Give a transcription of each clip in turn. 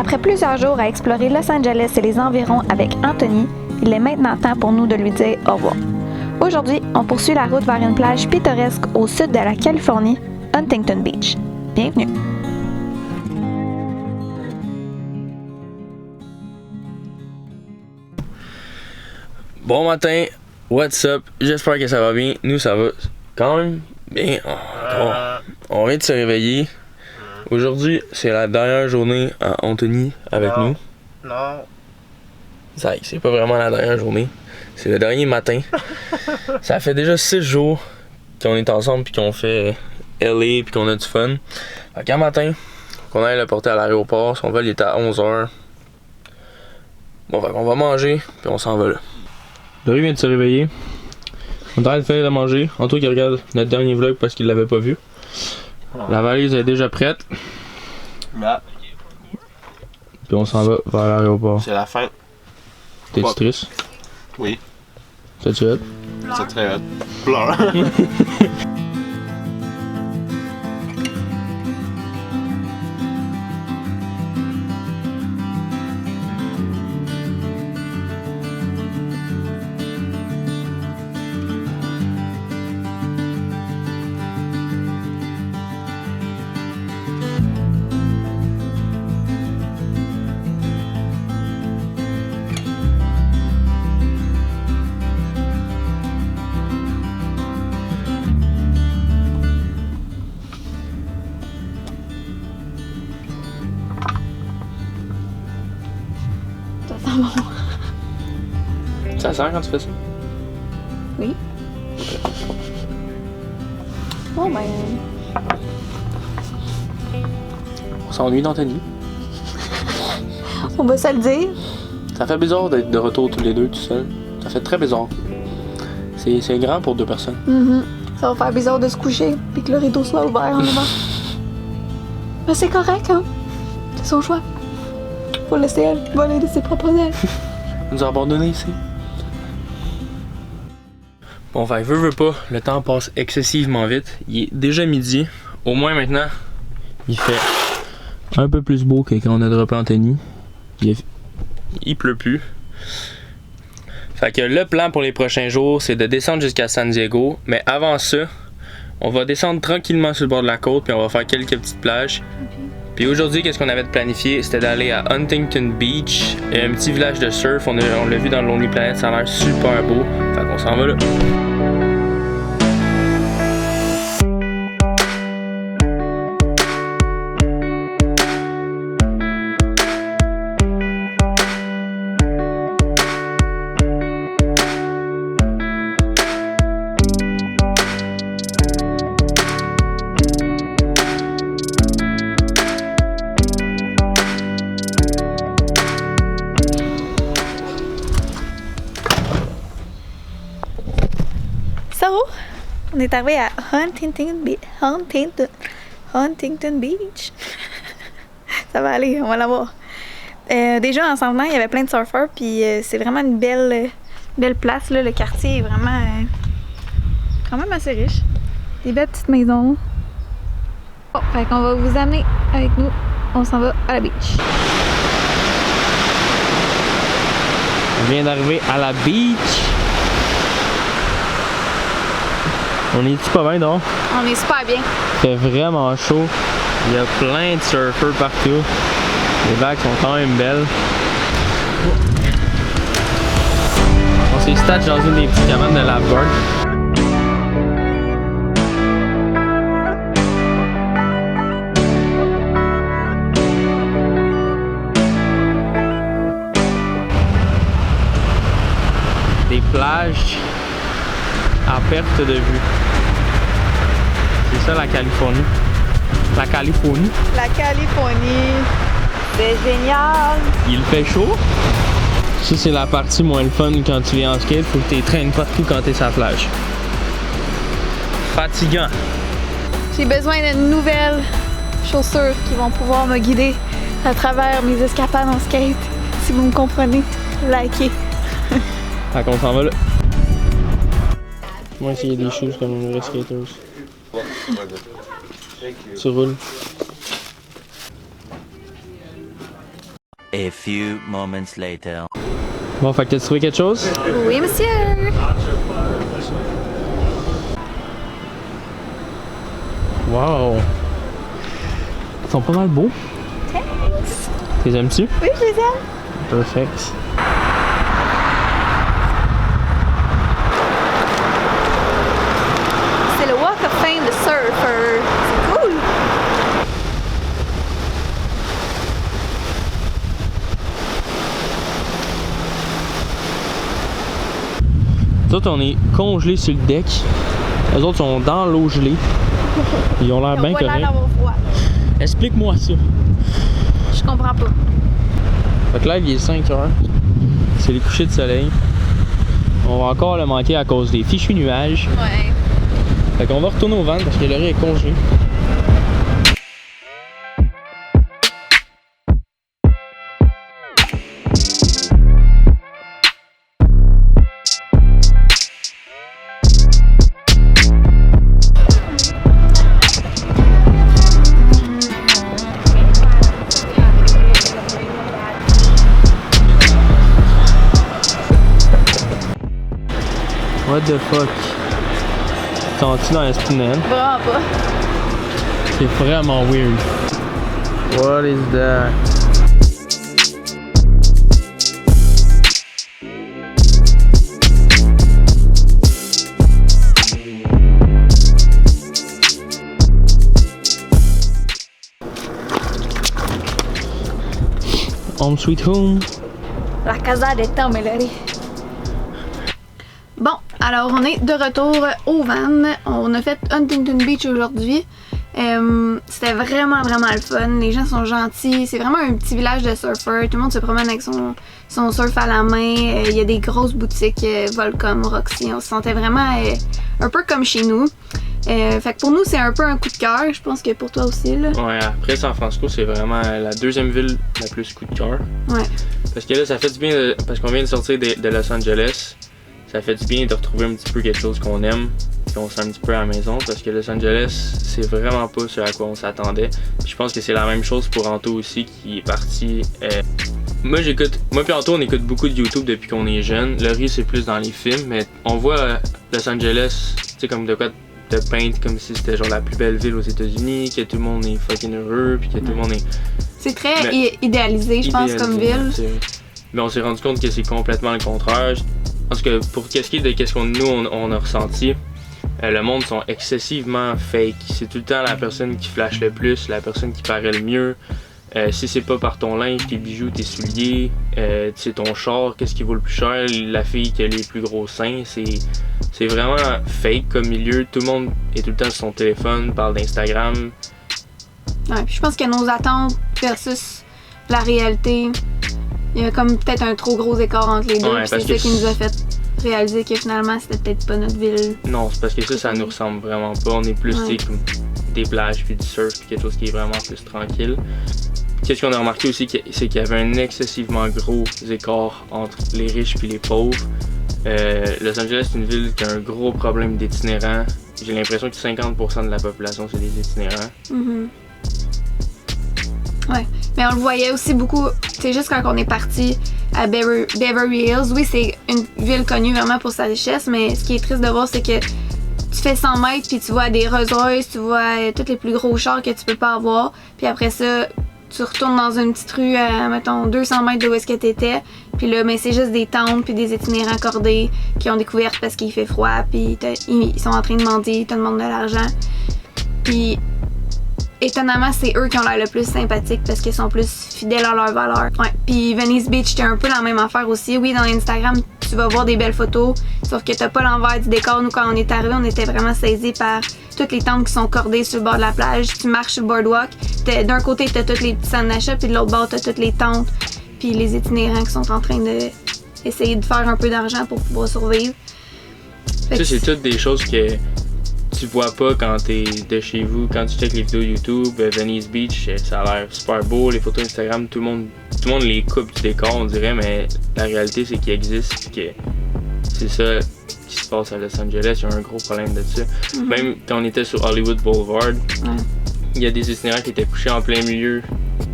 Après plusieurs jours à explorer Los Angeles et les environs avec Anthony, il est maintenant temps pour nous de lui dire au revoir. Aujourd'hui, on poursuit la route vers une plage pittoresque au sud de la Californie, Huntington Beach. Bienvenue! Bon matin, what's up? J'espère que ça va bien. Nous, ça va quand même bien. On vient de se réveiller. Aujourd'hui, c'est la dernière journée à Anthony avec nous. Non. Ça y est, c'est pas vraiment la dernière journée. C'est le dernier matin. Ça fait déjà 6 jours qu'on est ensemble puis qu'on fait LA puis qu'on a du fun. Fait qu'un matin, qu'on aille le porter à l'aéroport. Son vol il était à 11h. Bon, fait qu'on va manger puis on s'en va là. Laurie vient de se réveiller. On est en train de faire de manger. Antoine qui regarde notre dernier vlog parce qu'il l'avait pas vu. La valise est déjà prête. Bah. Puis on s'en va vers l'aéroport. C'est la fin. T'es-tu triste? Oui. C'est-tu hot? C'est très hot. Pleure. Ça sent quand tu fais ça? Oui. Oh ben... On s'ennuie d'Anthony. On va se le dire. Ça fait bizarre d'être de retour tous les deux tout seuls. Ça fait très bizarre. C'est grand pour 2 personnes. Ça va faire bizarre de se coucher puis que le rideau soit ouvert en avant. Mais c'est correct, hein? C'est son choix. Faut laisser elle voler de ses propres ailes. Nous a abandonnés ici. Bon, fait veut pas, le temps passe excessivement vite. Il est déjà midi. Au moins maintenant, il fait un peu plus beau que quand on a droppé Anthony. Il pleut plus. Fait que le plan pour les prochains jours, c'est de descendre jusqu'à San Diego. Mais avant ça, on va descendre tranquillement sur le bord de la côte puis on va faire quelques petites plages. Puis aujourd'hui, qu'est-ce qu'on avait de planifié? C'était d'aller à Huntington Beach, un petit village de surf. On l'a vu dans Lonely Planet, ça a l'air super beau. Fait qu'on s'en va là. On est arrivé à Huntington Beach. Ça va aller, on va l'avoir. Déjà, en s'en venant, il y avait plein de surfeurs, puis c'est vraiment une belle place. Là. Le quartier est vraiment quand même assez riche. Des belles petites maisons. Bon, fait qu'on va vous amener avec nous. On s'en va à la beach. On vient d'arriver à la beach. On est-tu pas bien dehors? On est super bien. Il fait vraiment chaud. Il y a plein de surfeurs partout. Les vagues sont quand même belles. On s'est stat dans une des petites cabanes de lifeguard. Des plages à perte de vue. C'est ça la Californie. La Californie. La Californie. C'est génial. Il fait chaud. Ça c'est la partie moins le fun quand tu viens en skate. Faut que tu traînes partout quand tu es sur la plage. Fatigant. J'ai besoin de nouvelles chaussures qui vont pouvoir me guider à travers mes escapades en skate. Si vous me comprenez, likez. Fait qu'on s'en va là. Moi, essayer des shoes comme une vraie skateuse. Tu roules. A few moments later. Bon, fait que t'as trouvé quelque chose? Oui, monsieur! Wow! Ils sont pas mal beaux. Thanks! Tu les aimes-tu? Oui, je les aime! Perfect. C'est le Walk of Fame de surfer. C'est cool! Nous autres, on est congelés sur le deck. Les autres sont dans l'eau gelée. Ils ont l'air bien On voit l'air corrects. d'avoir froid. Explique-moi ça. Je comprends pas. Fait que là, il est 5 heures. C'est les couchers de soleil. On va encore le manquer à cause des fichus nuages. Ouais. Fait qu'on va retourner au ventre parce que le riz est congelé. What the fuck? Sens-tu dans l'esprit de Noël? Vraiment pas. C'est vraiment weird. What is that? Home sweet home. La casa de Tom Melody. Bon, alors on est de retour au van. On a fait Huntington Beach aujourd'hui. C'était vraiment le fun. Les gens sont gentils. C'est vraiment un petit village de surfeurs. Tout le monde se promène avec son surf à la main. Il y a des grosses boutiques, Volcom, Roxy. On se sentait vraiment un peu comme chez nous. Fait que pour nous, c'est un peu un coup de cœur. Je pense que pour toi aussi, là. Ouais, après San Francisco, c'est vraiment la deuxième ville la plus coup de cœur. Ouais. Parce que là, ça fait du bien, parce qu'on vient de sortir de Los Angeles. Ça fait du bien de retrouver un petit peu quelque chose qu'on aime, qu'on sent un petit peu à la maison, parce que Los Angeles, c'est vraiment pas ce à quoi on s'attendait. Je pense que c'est la même chose pour Anto aussi, qui est parti. Moi puis Anto, on écoute beaucoup de YouTube depuis qu'on est jeune. Laurie, c'est plus dans les films, mais on voit Los Angeles, tu sais, comme de quoi de peindre comme si c'était genre la plus belle ville aux États-Unis, que tout le monde est fucking heureux, puis que tout le monde est. C'est très idéalisé, je pense, comme ville. Mais on s'est rendu compte que c'est complètement le contraire. En tout cas, pour qu'est-ce qui est de qu'est-ce qu'on nous on a ressenti, le monde sont excessivement fake. C'est tout le temps la personne qui flash le plus, la personne qui paraît le mieux. Si c'est pas par ton linge, tes bijoux, tes souliers, c'est ton char, qu'est-ce qui vaut le plus cher, la fille qui a les plus gros seins, c'est vraiment fake comme milieu. Tout le monde est tout le temps sur son téléphone, parle d'Instagram. Ouais, puis je pense que nos attentes versus la réalité, il y a comme peut-être un trop gros écart entre les deux. Ouais, c'est ça qui nous a fait réaliser que finalement c'était peut-être pas notre ville. Non, c'est parce que ça nous ressemble vraiment pas. On est plus comme des plages puis du surf puis quelque chose qui est vraiment plus tranquille. Qu'est-ce qu'on a remarqué aussi, c'est qu'il y avait un excessivement gros écart entre les riches puis les pauvres. Los Angeles, c'est une ville qui a un gros problème d'itinérants. J'ai l'impression que 50% de la population, c'est des itinérants. Mm-hmm. Ouais, mais on le voyait aussi beaucoup, c'est juste quand on est parti à Beverly Hills. Oui, c'est une ville connue vraiment pour sa richesse, mais ce qui est triste de voir, c'est que tu fais 100 mètres puis tu vois des Rolls-Royce, tu vois tous les plus gros chars que tu peux pas avoir. Puis après ça, tu retournes dans une petite rue à, mettons, 200 mètres de où est-ce que t'étais. Puis là, mais c'est juste des tentes puis des itinérants cordés qui ont découvert parce qu'il fait froid. Puis ils sont en train de mendier, ils te demandent de l'argent. Puis étonnamment, c'est eux qui ont l'air le plus sympathiques parce qu'ils sont plus fidèles à leurs valeurs. Ouais. Puis Venice Beach, c'était un peu la même affaire aussi. Oui, dans Instagram, tu vas voir des belles photos, sauf que t'as pas l'envers du décor. Nous, quand on est arrivé, on était vraiment saisis par toutes les tentes qui sont cordées sur le bord de la plage. Tu marches sur le boardwalk, d'un côté, t'as toutes les petits centres d'achat, puis de l'autre bord, t'as toutes les tentes, puis les itinérants qui sont en train d'essayer de faire un peu d'argent pour pouvoir survivre. Ça, c'est toutes des choses que tu vois pas quand t'es de chez vous. Quand tu checkes les vidéos YouTube, Venice Beach, ça a l'air super beau. Les photos Instagram, tout le monde les coupe du décor, on dirait, mais la réalité, c'est qu'il existe, que c'est ça qui se passe à Los Angeles. Il y a un gros problème de ça. Mm-hmm. Même quand on était sur Hollywood Boulevard, il y a des itinérants qui étaient couchés en plein milieu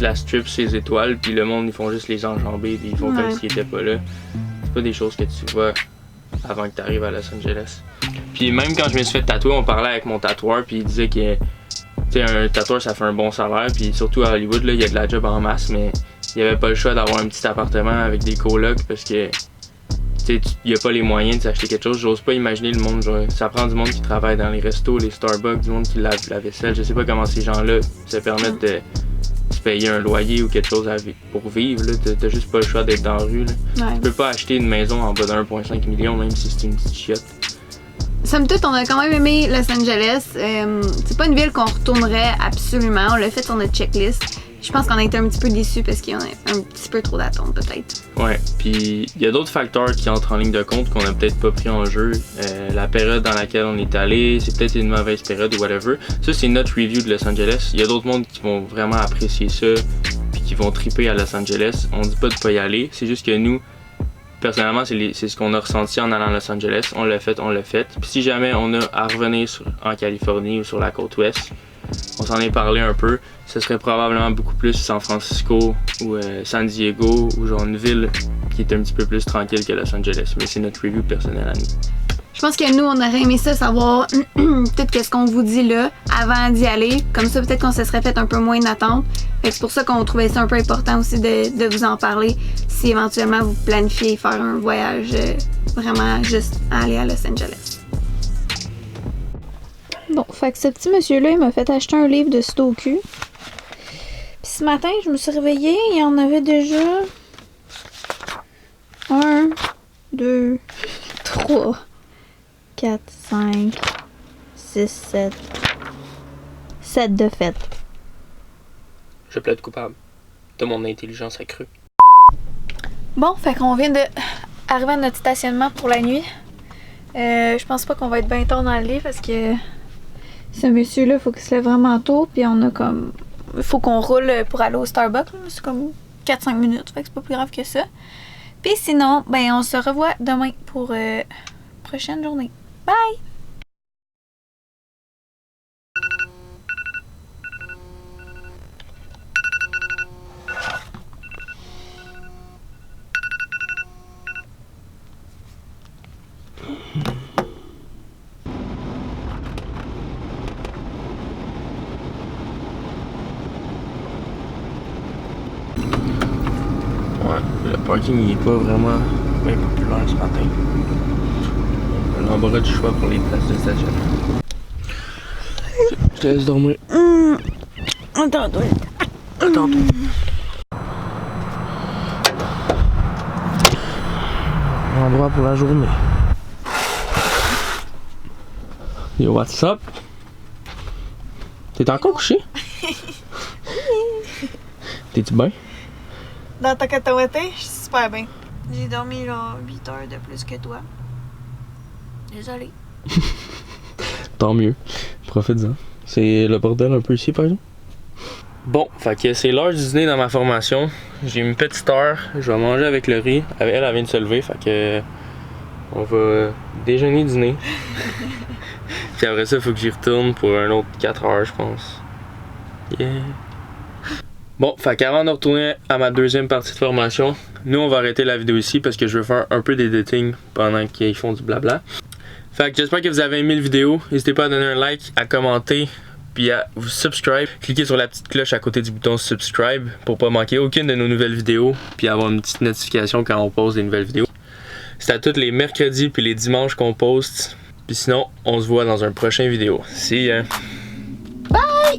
la strip sur les étoiles, puis le monde, ils font juste les enjamber, puis ils font comme s'ils étaient pas là. C'est pas des choses que tu vois avant que tu arrives à Los Angeles. Puis même quand je me suis fait tatouer, on parlait avec mon tatoueur, puis il disait que un tatoueur ça fait un bon salaire, puis surtout à Hollywood, là, il y a de la job en masse, mais il y avait pas le choix d'avoir un petit appartement avec des colocs parce que il n'y a pas les moyens de s'acheter quelque chose. J'ose pas imaginer le monde. Genre, ça prend du monde qui travaille dans les restos, les Starbucks, du monde qui lave la vaisselle. Je sais pas comment ces gens-là se permettent de se payer un loyer ou quelque chose pour vivre. T'as juste pas le choix d'être dans la rue. Là. Ouais. Tu peux pas acheter une maison en bas de 1,5 million, même si c'est une petite chiotte. Somme toute, on a quand même aimé Los Angeles. C'est pas une ville qu'on retournerait absolument. On l'a fait sur notre checklist. Je pense qu'on a été un petit peu déçus parce qu'il y en a un petit peu trop d'attentes, peut-être. Ouais, puis il y a d'autres facteurs qui entrent en ligne de compte qu'on a peut-être pas pris en jeu. La période dans laquelle on est allé, c'est peut-être une mauvaise période ou whatever. Ça, c'est notre review de Los Angeles. Il y a d'autres mondes qui vont vraiment apprécier ça puis qui vont triper à Los Angeles. On dit pas de pas y aller, c'est juste que nous, personnellement, c'est ce qu'on a ressenti en allant à Los Angeles. On l'a fait, on l'a fait. Puis si jamais on a à revenir en Californie ou sur la côte ouest, on s'en est parlé un peu, ce serait probablement beaucoup plus San Francisco ou San Diego ou genre une ville qui est un petit peu plus tranquille que Los Angeles. Mais c'est notre review personnel à nous. Je pense que nous, on aurait aimé ça savoir peut-être qu'est-ce qu'on vous dit là avant d'y aller. Comme ça, peut-être qu'on se serait fait un peu moins d'attente. C'est pour ça qu'on trouvait ça un peu important aussi de vous en parler si éventuellement vous planifiez faire un voyage vraiment juste à aller à Los Angeles. Bon, fait que ce petit monsieur-là, il m'a fait acheter un livre de Sudoku. Puis ce matin, je me suis réveillée, il y en avait déjà 1, 2, 3, 4, 5, 6, 7. 7 de fait. Je plaide coupable de mon intelligence accrue. Bon, fait qu'on vient de arriver à notre stationnement pour la nuit. Je pense pas qu'on va être bien tard dans le lit parce que ce monsieur-là, il faut qu'il se lève vraiment tôt, puis on a comme... Il faut qu'on roule pour aller au Starbucks, là. C'est comme 4-5 minutes, fait que c'est pas plus grave que ça. Puis sinon, ben on se revoit demain pour prochaine journée. Bye! Le parking il est pas vraiment bien populaire ce matin. L'embarras du choix pour les places de stationnement. Je te laisse dormir. Attends-toi. Attends-toi. Endroit pour la journée. Yo, what's up? T'es encore couché? T'es-tu bien? Dans ta cacahuète, je suis super bien. J'ai dormi genre 8 heures de plus que toi. Désolée. Tant mieux. Profite-en. C'est le bordel un peu ici, par exemple. Bon, fait que c'est l'heure du dîner dans ma formation. J'ai une petite heure. Je vais manger avec le riz. Elle vient de se lever, fait que on va déjeuner, dîner. Puis après ça, il faut que j'y retourne pour un autre 4 heures, je pense. Yeah. Bon, fait qu'avant de retourner à ma deuxième partie de formation, nous on va arrêter la vidéo ici parce que je veux faire un peu d'editing pendant qu'ils font du blabla. Fait que j'espère que vous avez aimé la vidéo. N'hésitez pas à donner un like, à commenter, puis à vous subscribe. Cliquez sur la petite cloche à côté du bouton subscribe pour pas manquer aucune de nos nouvelles vidéos, puis avoir une petite notification quand on pose des nouvelles vidéos. C'est à tous les mercredis puis les dimanches qu'on poste. Puis sinon, on se voit dans un prochain vidéo. See ya! Bye!